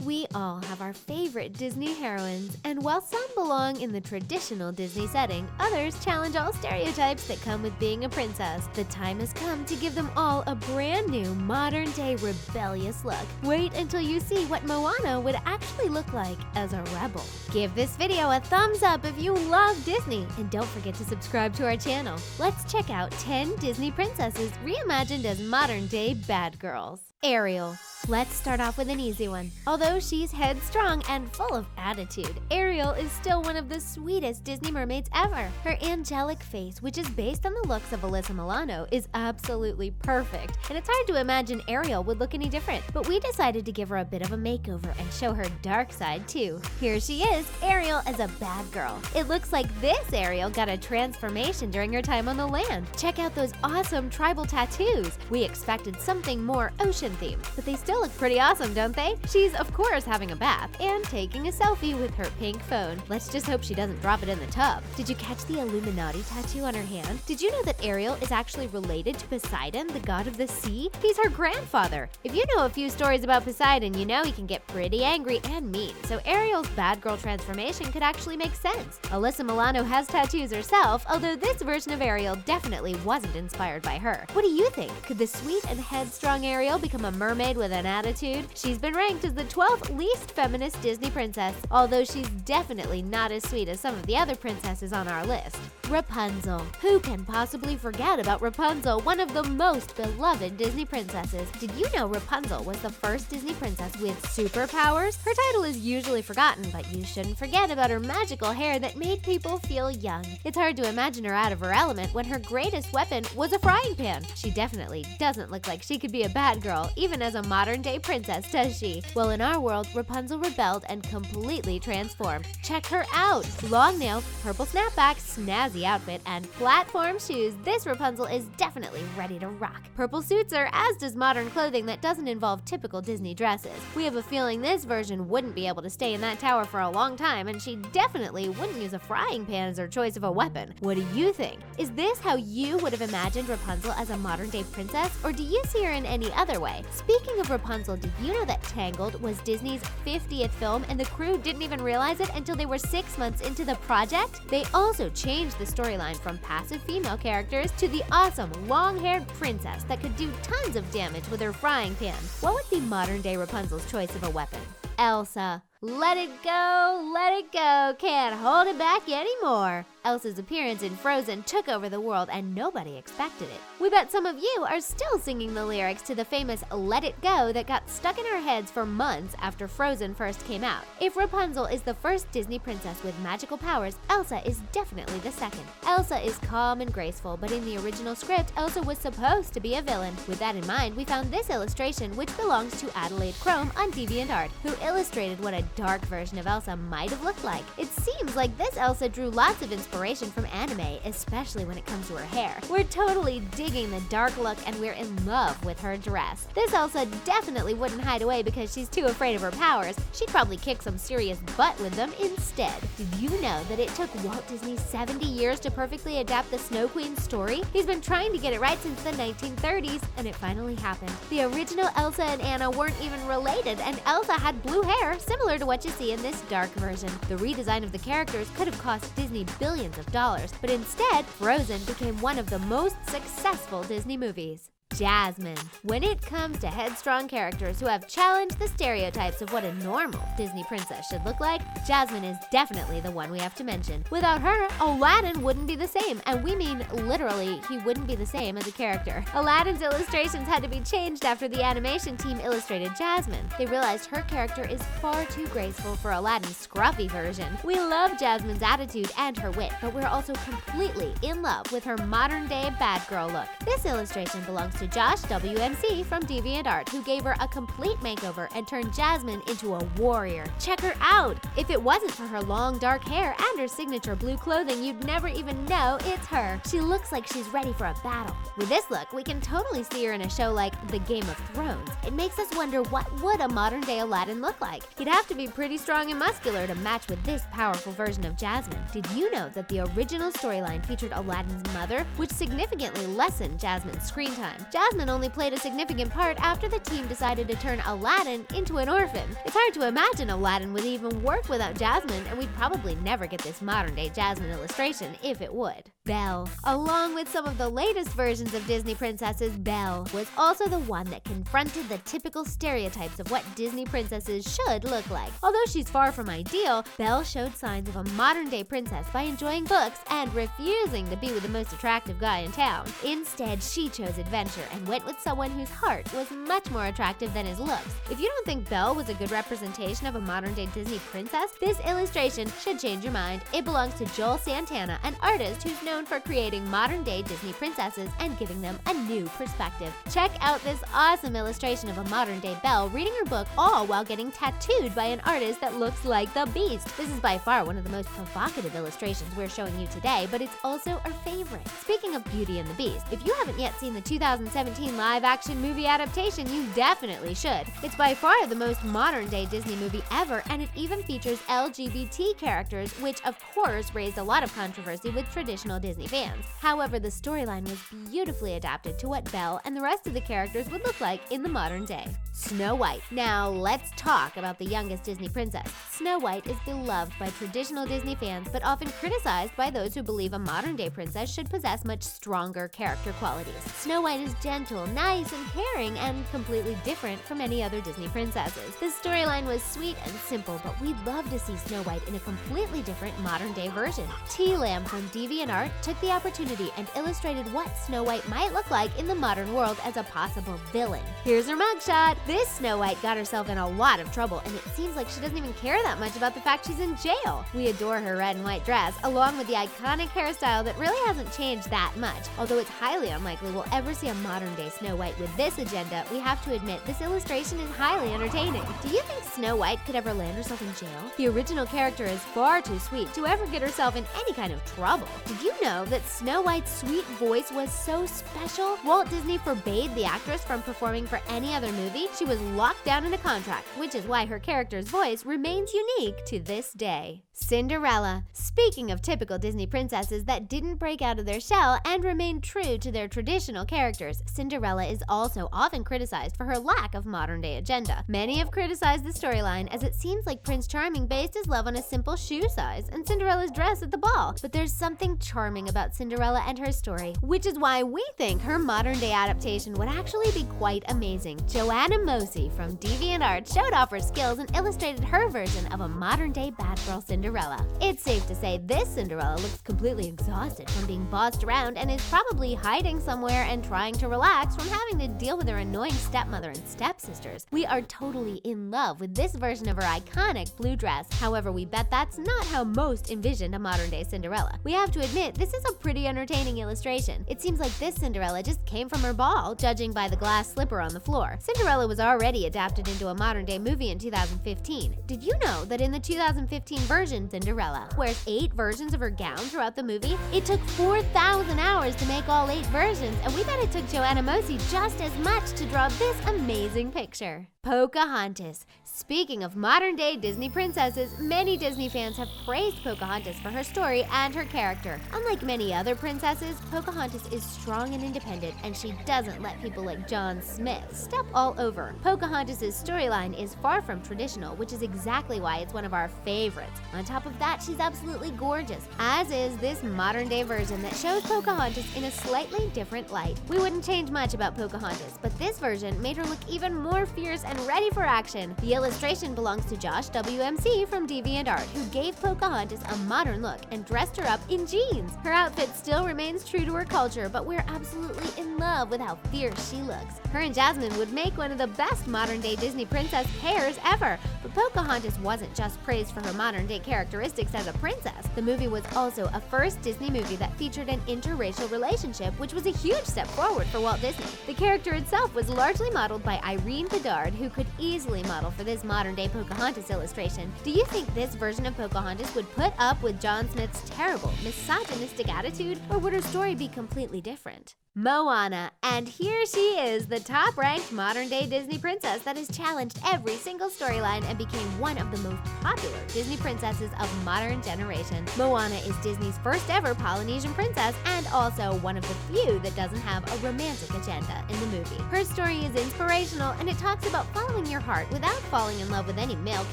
We all have our favorite Disney heroines, and while some belong in the traditional Disney setting, others challenge all stereotypes that come with being a princess. The time has come to give them all a brand new, modern-day rebellious look. Wait until you see what Moana would actually look like as a rebel. Give this video a thumbs up if you love Disney, and don't forget to subscribe to our channel. Let's check out 10 Disney princesses reimagined as modern-day bad girls. Ariel. Let's start off with an easy one. Although she's headstrong and full of attitude, Ariel is still one of the sweetest Disney mermaids ever. Her angelic face, which is based on the looks of Alyssa Milano, is absolutely perfect, and it's hard to imagine Ariel would look any different. But we decided to give her a bit of a makeover and show her dark side too. Here she is, Ariel as a bad girl. It looks like this Ariel got a transformation during her time on the land. Check out those awesome tribal tattoos. We expected something more ocean themed, but they still look pretty awesome, don't they? She's of course having a bath and taking a selfie with her pink phone. Let's just hope she doesn't drop it in the tub. Did you catch the Illuminati tattoo on her hand? Did you know that Ariel is actually related to Poseidon, the god of the sea? He's her grandfather. If you know a few stories about Poseidon, you know he can get pretty angry and mean, so Ariel's bad girl transformation could actually make sense. Alyssa Milano has tattoos herself, although this version of Ariel definitely wasn't inspired by her. What do you think? Could the sweet and headstrong Ariel become a mermaid with an attitude? She's been ranked as the 12th least feminist Disney princess, although she's definitely not as sweet as some of the other princesses on our list. Rapunzel. Who can possibly forget about Rapunzel, one of the most beloved Disney princesses? Did you know Rapunzel was the first Disney princess with superpowers? Her title is usually forgotten, but you shouldn't forget about her magical hair that made people feel young. It's hard to imagine her out of her element when her greatest weapon was a frying pan. She definitely doesn't look like she could be a bad girl, even as a modern-day princess, does she? Well, in our world, Rapunzel rebelled and completely transformed. Check her out! Long nails, purple snapback, snazzy outfit, and platform shoes. This Rapunzel is definitely ready to rock. Purple suits her, as does modern clothing that doesn't involve typical Disney dresses. We have a feeling this version wouldn't be able to stay in that tower for a long time, and she definitely wouldn't use a frying pan as her choice of a weapon. What do you think? Is this how you would have imagined Rapunzel as a modern-day princess, or do you see her in any other way? Speaking of Rapunzel, did you know that Tangled was Disney's 50th film and the crew didn't even realize it until they were 6 months into the project? They also changed the storyline from passive female characters to the awesome long-haired princess that could do tons of damage with her frying pan. What would be modern-day Rapunzel's choice of a weapon? Elsa. Let it go, can't hold it back anymore. Elsa's appearance in Frozen took over the world and nobody expected it. We bet some of you are still singing the lyrics to the famous Let It Go that got stuck in our heads for months after Frozen first came out. If Rapunzel is the first Disney princess with magical powers, Elsa is definitely the second. Elsa is calm and graceful, but in the original script, Elsa was supposed to be a villain. With that in mind, we found this illustration, which belongs to Adelaide Chrome on DeviantArt, who illustrated what a dark version of Elsa might have looked like. It seems like this Elsa drew lots of inspiration from anime, especially when it comes to her hair. We're totally digging the dark look and we're in love with her dress. This Elsa definitely wouldn't hide away because she's too afraid of her powers. She'd probably kick some serious butt with them instead. Did you know that it took Walt Disney 70 years to perfectly adapt the Snow Queen's story? He's been trying to get it right since the 1930s, and it finally happened. The original Elsa and Anna weren't even related, and Elsa had blue hair, similar to what you see in this dark version. The redesign of the characters could have cost Disney billions of dollars, but instead, Frozen became one of the most successful Disney movies. Jasmine. When it comes to headstrong characters who have challenged the stereotypes of what a normal Disney princess should look like, Jasmine is definitely the one we have to mention. Without her, Aladdin wouldn't be the same, and we mean literally, he wouldn't be the same as a character. Aladdin's illustrations had to be changed after the animation team illustrated Jasmine. They realized her character is far too graceful for Aladdin's scruffy version. We love Jasmine's attitude and her wit, but we're also completely in love with her modern-day bad girl look. This illustration belongs to Josh WMC from DeviantArt, who gave her a complete makeover and turned Jasmine into a warrior. Check her out! If it wasn't for her long dark hair and her signature blue clothing, you'd never even know it's her. She looks like she's ready for a battle. With this look, we can totally see her in a show like The Game of Thrones. It makes us wonder, what would a modern-day Aladdin look like? He'd have to be pretty strong and muscular to match with this powerful version of Jasmine. Did you know that the original storyline featured Aladdin's mother, which significantly lessened Jasmine's screen time? Jasmine only played a significant part after the team decided to turn Aladdin into an orphan. It's hard to imagine Aladdin would even work without Jasmine, and we'd probably never get this modern-day Jasmine illustration if it would. Belle. Along with some of the latest versions of Disney princesses, Belle was also the one that confronted the typical stereotypes of what Disney princesses should look like. Although she's far from ideal, Belle showed signs of a modern-day princess by enjoying books and refusing to be with the most attractive guy in town. Instead, she chose adventure and went with someone whose heart was much more attractive than his looks. If you don't think Belle was a good representation of a modern-day Disney princess, this illustration should change your mind. It belongs to Joel Santana, an artist who's known for creating modern-day Disney princesses and giving them a new perspective. Check out this awesome illustration of a modern-day Belle reading her book, all while getting tattooed by an artist that looks like the Beast. This is by far one of the most provocative illustrations we're showing you today, but it's also our favorite. Speaking of Beauty and the Beast, if you haven't yet seen the 2017 live-action movie adaptation, you definitely should. It's by far the most modern-day Disney movie ever, and it even features LGBT characters, which of course raised a lot of controversy with traditional Disney fans. However, the storyline was beautifully adapted to what Belle and the rest of the characters would look like in the modern day. Snow White. Now let's talk about the youngest Disney princess. Snow White is beloved by traditional Disney fans, but often criticized by those who believe a modern-day princess should possess much stronger character qualities. Snow White is gentle, nice, and caring, and completely different from any other Disney princesses. The storyline was sweet and simple, but we'd love to see Snow White in a completely different modern-day version. T. Lamb from DeviantArt took the opportunity and illustrated what Snow White might look like in the modern world as a possible villain. Here's her mugshot. This Snow White got herself in a lot of trouble, and it seems like she doesn't even care that much about the fact she's in jail. We adore her red and white dress, along with the iconic hairstyle that really hasn't changed that much. Although it's highly unlikely we'll ever see a modern-day Snow White with this agenda, we have to admit this illustration is highly entertaining. Do you think Snow White could ever land herself in jail? The original character is far too sweet to ever get herself in any kind of trouble. Did you know that Snow White's sweet voice was so special? Walt Disney forbade the actress from performing for any other movie. She was locked down in a contract, which is why her character's voice remains unique to this day. Cinderella. Speaking of typical Disney princesses that didn't break out of their shell and remained true to their traditional characters, Cinderella is also often criticized for her lack of modern-day agenda. Many have criticized the storyline as it seems like Prince Charming based his love on a simple shoe size and Cinderella's dress at the ball. But there's something charming about Cinderella and her story, which is why we think her modern-day adaptation would actually be quite amazing. Joanna Mosi from DeviantArt showed off her skills and illustrated her version of a modern-day bad girl Cinderella. It's safe to say this Cinderella looks completely exhausted from being bossed around and is probably hiding somewhere and trying to relax from having to deal with her annoying stepmother and stepsisters. We are totally in love with this version of her iconic blue dress. However, we bet that's not how most envisioned a modern-day Cinderella. We have to admit, this is a pretty entertaining illustration. It seems like this Cinderella just came from her ball, judging by the glass slipper on the floor. Cinderella was already adapted into a modern-day movie in 2015. Did you know that in the 2015 version, Cinderella wears 8 versions of her gown throughout the movie? It took 4,000 hours to make all 8 versions, and we bet it took Joanna Mosi just as much to draw this amazing picture. Pocahontas. Speaking of modern-day Disney princesses, many Disney fans have praised Pocahontas for her story and her character. Unlike many other princesses, Pocahontas is strong and independent, and she doesn't let people like John Smith step all over. Pocahontas' storyline is far from traditional, which is exactly why it's one of our favorites. On top of that, she's absolutely gorgeous, as is this modern-day version that shows Pocahontas in a slightly different light. We wouldn't change much about Pocahontas, but this version made her look even more fierce and ready for action. The illustration belongs to Josh WMC from DeviantArt, who gave Pocahontas a modern look and dressed her up in jeans. Her outfit still remains true to her culture, but we're absolutely in love with how fierce she looks. Her and Jasmine would make one of the best modern-day Disney princess pairs ever, but Pocahontas wasn't just praised for her modern-day characteristics as a princess. The movie was also a first Disney movie that featured an interracial relationship, which was a huge step forward for Walt Disney. The character itself was largely modeled by Irene Bedard, who could easily model for this modern-day Pocahontas illustration. Do you think this version of Pocahontas would put up with John Smith's terrible, misogynistic attitude, or would her story be completely different? Moana, and here she is, the top-ranked modern-day Disney princess that has challenged every single storyline and became one of the most popular Disney princesses of modern generation. Moana is Disney's first ever Polynesian princess and also one of the few that doesn't have a romantic agenda in the movie. Her story is inspirational and it talks about following your heart without falling in love with any male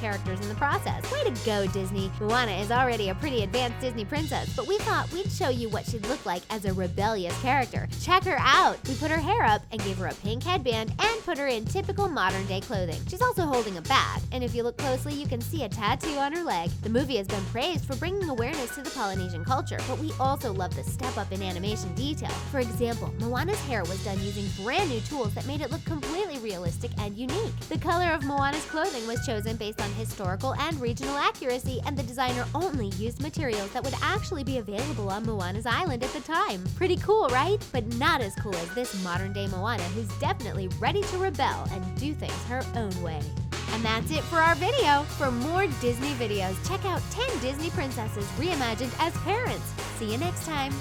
characters in the process. Way to go, Disney! Moana is already a pretty advanced Disney princess, but we thought we'd show you what she'd look like as a rebellious character. Check her out! We put her hair up and gave her a pink headband and put her in typical modern-day clothing. She's also holding a bat, and if you look closely, you can see a tattoo on her leg. The movie has been praised for bringing awareness to the Polynesian culture, but we also love the step up in animation detail. For example, Moana's hair was done using brand new tools that made it look completely realistic and unique. The color of Moana's clothing was chosen based on historical and regional accuracy, and the designer only used materials that would actually be available on Moana's island at the time. Pretty cool, right? But not as cool as this modern-day Moana, who's definitely ready to rebel and do things her own way. And that's it for our video. For more Disney videos, check out 10 Disney princesses reimagined as parents. See you next time.